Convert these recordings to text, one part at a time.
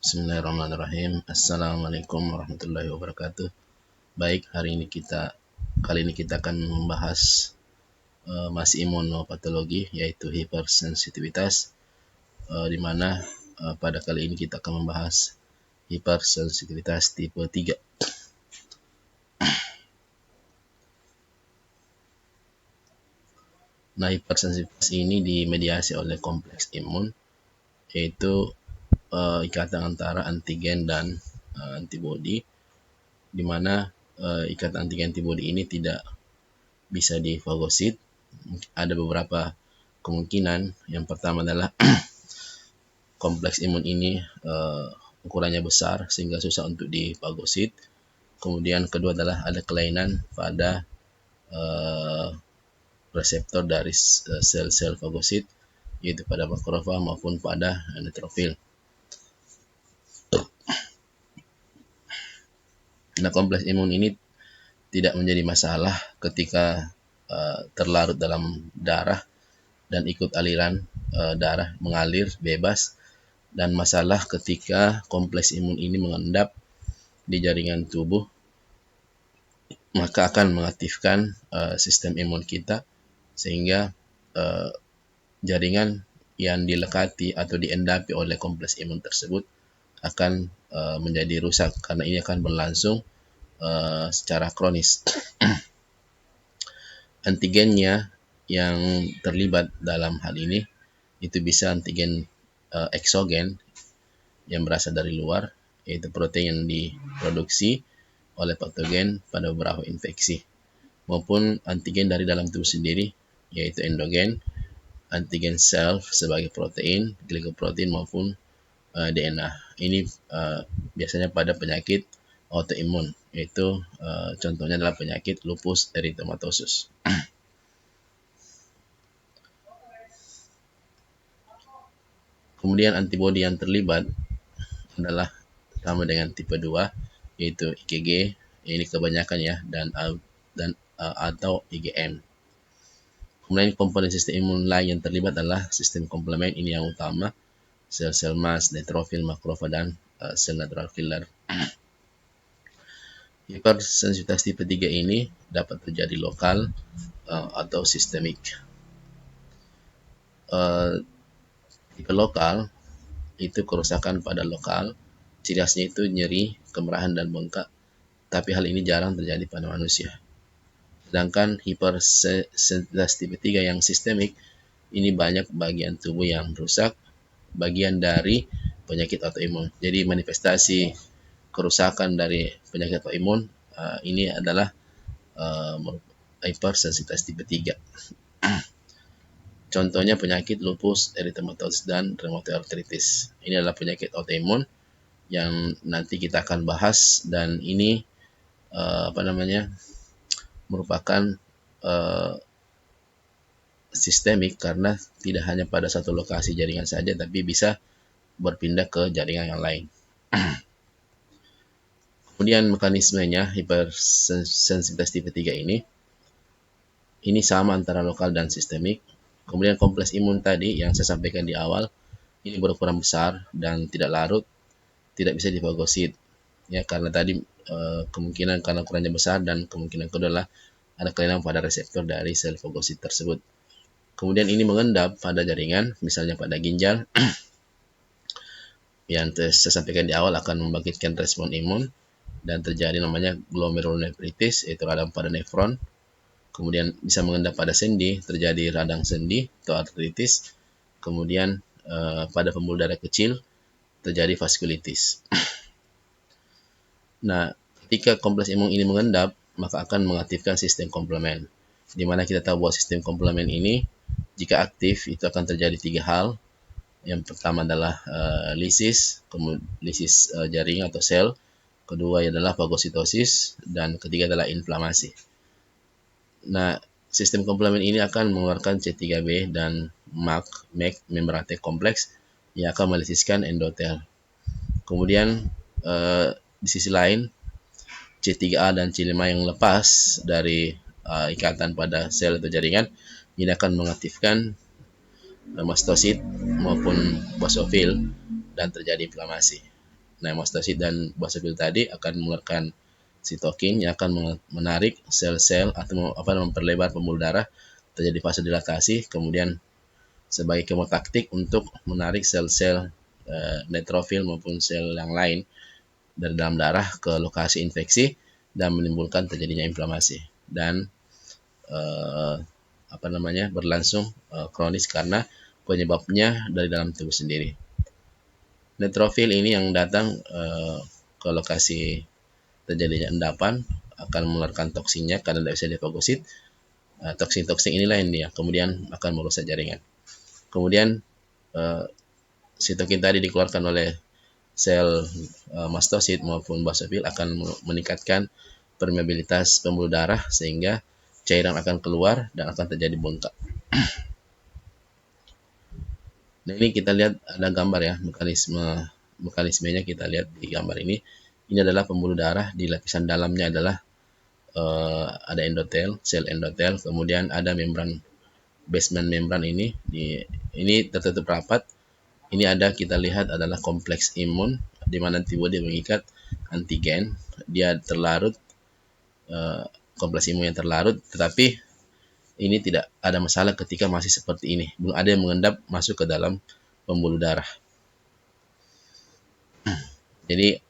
Bismillahirrahmanirrahim. Assalamualaikum warahmatullahi wabarakatuh. Baik, kali ini kita akan membahas masih imunopatologi, yaitu hipersensitivitas, di mana pada kali ini kita akan membahas hipersensitivitas tipe 3. Nah, hipersensitivitas ini dimediasi oleh kompleks imun, yaitu ikatan antara antigen dan antibodi, di mana ikatan antigen antibodi ini tidak bisa difagosit. Ada beberapa kemungkinan. Yang pertama adalah kompleks imun ini ukurannya besar sehingga susah untuk difagosit. Kemudian kedua adalah ada kelainan pada reseptor dari sel-sel fagosit, yaitu pada makrofag maupun pada neutrofil. Nah, kompleks imun ini tidak menjadi masalah ketika terlarut dalam darah dan ikut aliran darah mengalir bebas, dan masalah ketika kompleks imun ini mengendap di jaringan tubuh, maka akan mengaktifkan sistem imun kita, sehingga jaringan yang dilekati atau diendapi oleh kompleks imun tersebut akan menjadi rusak, karena ini akan berlangsung secara kronis. Antigennya yang terlibat dalam hal ini itu bisa antigen eksogen yang berasal dari luar, yaitu protein yang diproduksi oleh patogen pada beberapa infeksi, maupun antigen dari dalam tubuh sendiri, yaitu endogen, antigen self sebagai protein, glikoprotein maupun DNA. Ini biasanya pada penyakit autoimun, yaitu contohnya adalah penyakit lupus erythematosus. Kemudian antibodi yang terlibat adalah sama dengan tipe 2, yaitu IgG, ini kebanyakan ya, dan atau IgM. Kemudian komponen sistem imun lain yang terlibat adalah sistem komplement, ini yang utama, sel-sel mas, neutrofil, makrofag, dan sel natural killer. Hipersensitivitas tipe 3 ini dapat terjadi lokal atau sistemik. Tipe lokal itu kerusakan pada lokal, ciri khasnya itu nyeri, kemerahan, dan bengkak, tapi hal ini jarang terjadi pada manusia. Sedangkan hipersensitivitas tipe 3 yang sistemik, ini banyak bagian tubuh yang rusak, bagian dari penyakit autoimun. Jadi manifestasi kerusakan dari penyakit autoimun ini adalah hipersensitivitas tipe 3. Contohnya penyakit lupus erythematosus dan rheumatoid arthritis. Ini adalah penyakit autoimun yang nanti kita akan bahas, dan ini merupakan sistemik karena tidak hanya pada satu lokasi jaringan saja, tapi bisa berpindah ke jaringan yang lain. Kemudian mekanismenya hipersensitivitas tipe 3 ini sama antara lokal dan sistemik. Kemudian kompleks imun tadi yang saya sampaikan di awal, ini berukuran besar dan tidak larut, tidak bisa difagosit. Ya, karena tadi kemungkinan karena ukurannya besar, dan kemungkinan kedua adalah ada kelainan pada reseptor dari sel fagosit tersebut. Kemudian ini mengendap pada jaringan, misalnya pada ginjal, yang saya sampaikan di awal akan membangkitkan respon imun, dan terjadi namanya glomerulonefritis, yaitu radang pada nefron. Kemudian bisa mengendap pada sendi, terjadi radang sendi atau artritis. Kemudian pada pembuluh darah kecil terjadi vaskulitis. Nah, ketika kompleks imun ini mengendap, maka akan mengaktifkan sistem komplement, di mana kita tahu bahwa sistem komplement ini jika aktif itu akan terjadi 3 hal. Yang pertama adalah lisis, kemudian lisis jaring atau sel. Kedua adalah fagositosis, dan ketiga adalah inflamasi. Nah, sistem komplement ini akan mengeluarkan C3b dan MAC membrane kompleks yang akan melisiskan endotel. Kemudian di sisi lain, C3a dan C5 yang lepas dari ikatan pada sel atau jaringan ini akan mengaktifkan mastosit maupun basofil, dan terjadi inflamasi. Nah, mastosit dan basofil tadi akan mengeluarkan sitokin yang akan menarik sel-sel atau memperlebar pembuluh darah, terjadi fase dilatasi, kemudian sebagai kemotaktik untuk menarik sel-sel neutrofil maupun sel yang lain dari dalam darah ke lokasi infeksi dan menimbulkan terjadinya inflamasi dan berlangsung kronis karena penyebabnya dari dalam tubuh sendiri. Neutrofil ini yang datang ke lokasi terjadinya endapan akan mengeluarkan toksinnya karena tidak bisa difagosit. Toksin-toksin inilah yang dia kemudian akan merusak jaringan. Kemudian sitokin tadi dikeluarkan oleh sel mastosit maupun basofil akan meningkatkan permeabilitas pembuluh darah sehingga cairan akan keluar dan akan terjadi bengkak. Nah, ini kita lihat ada gambar ya, mekanismenya kita lihat di gambar ini. Ini adalah pembuluh darah, di lapisan dalamnya adalah ada endotel, sel endotel, kemudian ada membran, basement membran ini tertutup rapat. Ini kita lihat adalah kompleks imun di mana antibodi mengikat antigen, dia terlarut, kompleks imun yang terlarut, tetapi ini tidak ada masalah ketika masih seperti ini, belum ada yang mengendap masuk ke dalam pembuluh darah. Jadi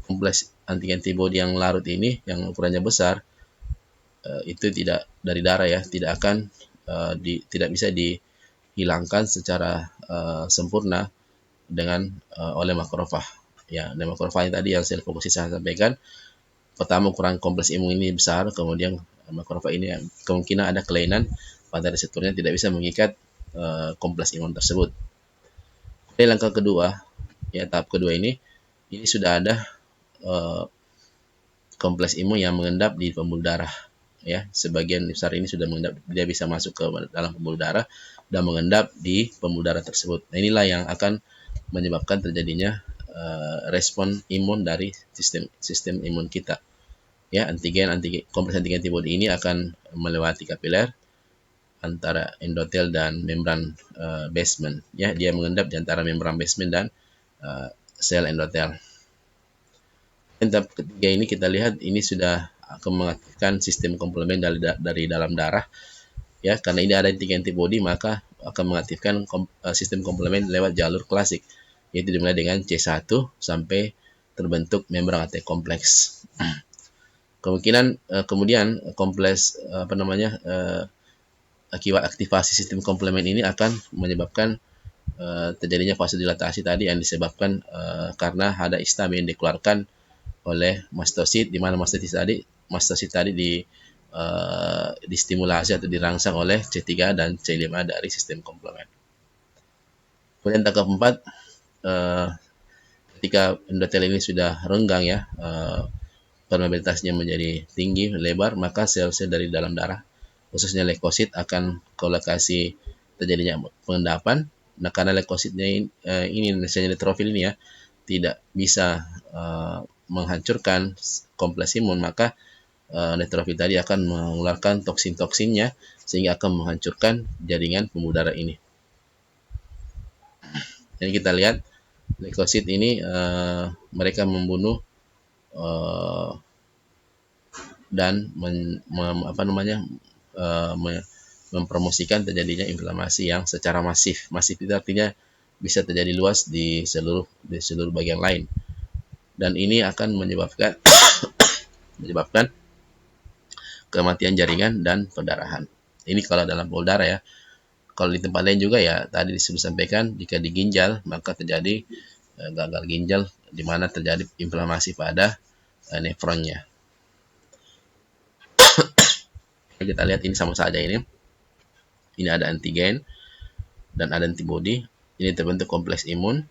kompleks antibodi yang larut ini, yang ukurannya besar, itu tidak dari darah ya, tidak akan tidak bisa dihilangkan secara sempurna dengan oleh makrofag. Ya, dan makrofag tadi yang saya fokusin saya sampaikan, pertama ukuran kompleks imun ini besar, kemudian makrofag ini kemungkinan ada kelainan pada reseptornya, tidak bisa mengikat kompleks imun tersebut. Kemudian langkah kedua, ya tahap kedua ini sudah ada kompleks imun yang mengendap di pembuluh darah. Ya, sebagian besar ini sudah mengendap, dia bisa masuk ke dalam pembuluh darah dan mengendap di pembuluh darah tersebut. Nah, inilah yang akan menyebabkan terjadinya respon imun dari sistem imun kita. Ya, kompleks antigen antibodi ini akan melewati kapiler antara endotel dan membran basement. Ya, dia mengendap di antara membran basement dan sel endotel. Dan tahap ketiga ini kita lihat ini sudah akan mengaktifkan sistem komplement dari dalam darah. Ya, karena ini ada antigen antibodi, maka akan mengaktifkan sistem komplement lewat jalur klasik, yaitu dimulai dengan C1 sampai terbentuk membran AT kompleks. Kemudian kompleks akibat aktivasi sistem komplement ini akan menyebabkan terjadinya fase dilatasi tadi yang disebabkan karena ada histamin dikeluarkan oleh mastosit, di mana mastosit tadi distimulasi atau dirangsang oleh C3 dan C5 dari sistem komplement. Kemudian tahap keempat, ketika endotel ini sudah renggang ya, permeabilitasnya menjadi tinggi, lebar, maka sel-sel dari dalam darah, khususnya leukosit, akan ke lokasi terjadinya pengendapan. Nah, karena leukositnya ini misalnya neutrofil ini ya, tidak bisa menghancurkan kompleks imun, maka neutrofil tadi akan mengeluarkan toksin-toksinnya sehingga akan menghancurkan jaringan pembuluh darah ini. Jadi kita lihat leukosit ini mereka membunuh dan mempromosikan terjadinya inflamasi yang secara masif. Masif itu artinya bisa terjadi luas di seluruh bagian lain. Dan ini akan menyebabkan kematian jaringan dan perdarahan. Ini kalau dalam pembuluh darah ya. Kalau di tempat lain juga ya, tadi disampaikan, jika di ginjal maka terjadi gagal ginjal, di mana terjadi inflamasi pada nefronnya. Kita lihat ini sama saja ini. Ini ada antigen dan ada antibodi. Ini terbentuk kompleks imun.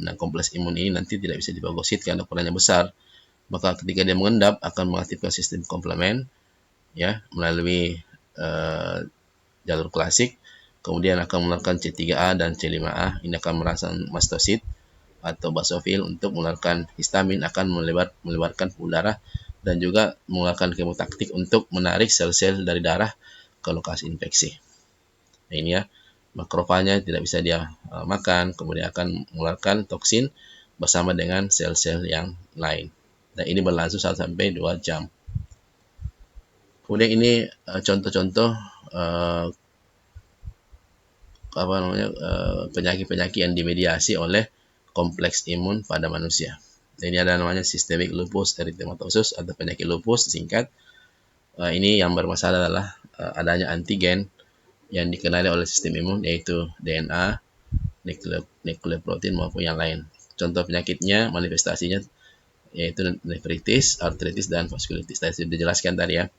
Nah, kompleks imun ini nanti tidak bisa difagosit karena ukurannya besar. Maka ketika dia mengendap akan mengaktifkan sistem komplement ya melalui jalur klasik. Kemudian akan mengeluarkan C3A dan C5A. Ini akan merangsang mastosit atau basofil untuk mengeluarkan histamin, akan melebarkan pembuluh darah dan juga mengeluarkan kemotaktik untuk menarik sel-sel dari darah ke lokasi infeksi. Nah, ini ya, makrofagnya tidak bisa dia makan, kemudian akan mengeluarkan toksin bersama dengan sel-sel yang lain. Dan ini berlangsung 1 sampai 2 jam. Kemudian ini contoh-contoh penyakit-penyakit yang dimediasi oleh kompleks imun pada manusia. Ini ada namanya systemic lupus erythematosus atau penyakit lupus singkat. Ini yang bermasalah adalah adanya antigen yang dikenali oleh sistem imun, yaitu DNA, nukleoprotein maupun yang lain. Contoh penyakitnya, manifestasinya yaitu nefritis, artritis, dan vaskulitis. Tadi sudah dijelaskan tadi ya.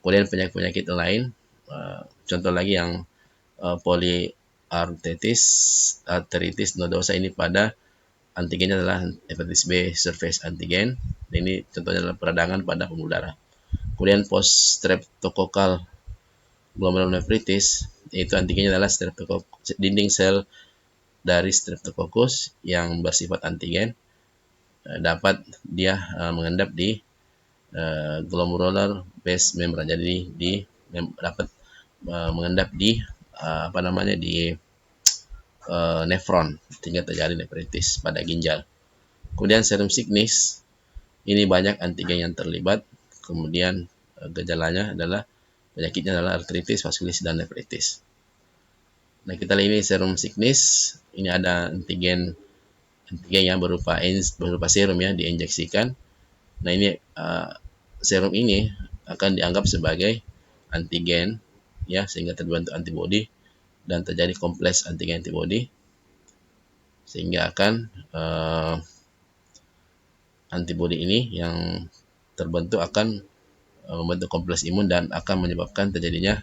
Kemudian penyakit-penyakit lain, contoh lagi yang arteritis nodosa, ini pada antigennya adalah hepatitis B surface antigen. Ini contohnya adalah peradangan pada pembuluh darah. Kemudian post streptokokal glomerulonefritis, itu antigennya adalah dinding sel dari streptococcus yang bersifat antigen, dapat dia mengendap di glomerular base membran. Jadi dapat mengendap di nefron, sehingga terjadi nefritis pada ginjal. Kemudian serum sickness, ini banyak antigen yang terlibat. Kemudian gejalanya adalah penyakitnya adalah artritis, vaskulitis, dan nefritis. Nah, kita lihat ini serum sickness. Ini ada antigen yang berupa serum ya, diinjeksikan. Nah, ini serum ini akan dianggap sebagai antigen ya, sehingga terbentuk antibodi dan terjadi kompleks antigen antibodi, sehingga akan antibodi ini yang terbentuk akan membentuk kompleks imun dan akan menyebabkan terjadinya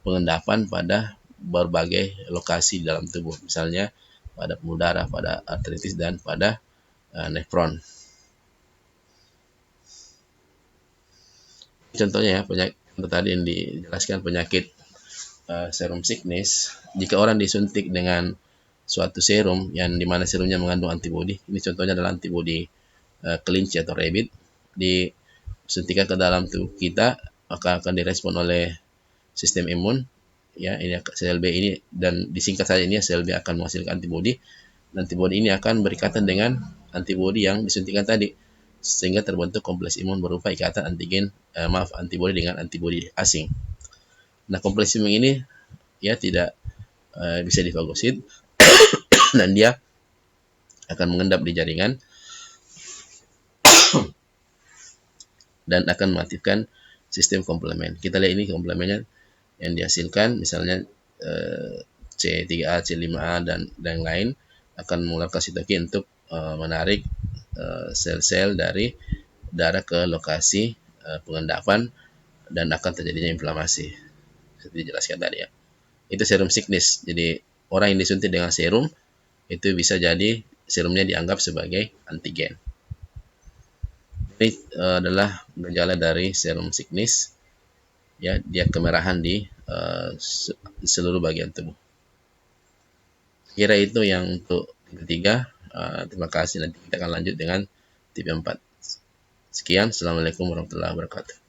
pengendapan pada berbagai lokasi dalam tubuh, misalnya pada pembuluh darah, pada arteritis, dan pada nefron. Contohnya ya, contoh tadi yang dijelaskan penyakit serum sickness. Jika orang disuntik dengan suatu serum yang dimana serumnya mengandung antibodi, ini contohnya adalah antibodi kelinci atau rabbit, disuntikan ke dalam tubuh kita, maka akan direspon oleh sistem imun ya, ini sel B ini, dan disingkat saja ini sel B akan menghasilkan antibodi. Antibodi ini akan berikatan dengan antibodi yang disuntikan tadi, sehingga terbentuk kompleks imun berupa ikatan antibodi dengan antibodi asing. Nah, kompleks imun ini ya tidak bisa difagosit dan dia akan mengendap di jaringan dan akan mengaktifkan sistem komplement. Kita lihat ini komplemennya yang dihasilkan, misalnya C3A, C5A, dan lain, akan mengeluarkan sitokin untuk menarik sel-sel dari darah ke lokasi pengendapan dan akan terjadinya inflamasi, seperti dijelaskan tadi ya. Itu serum sickness. Jadi orang yang disuntik dengan serum itu bisa jadi serumnya dianggap sebagai antigen. Ini adalah gejala dari serum sickness ya, dia kemerahan di seluruh bagian tubuh. Kira itu yang untuk ketiga. Terima kasih, nanti kita akan lanjut dengan tip 4. Sekian, assalamualaikum warahmatullahi wabarakatuh.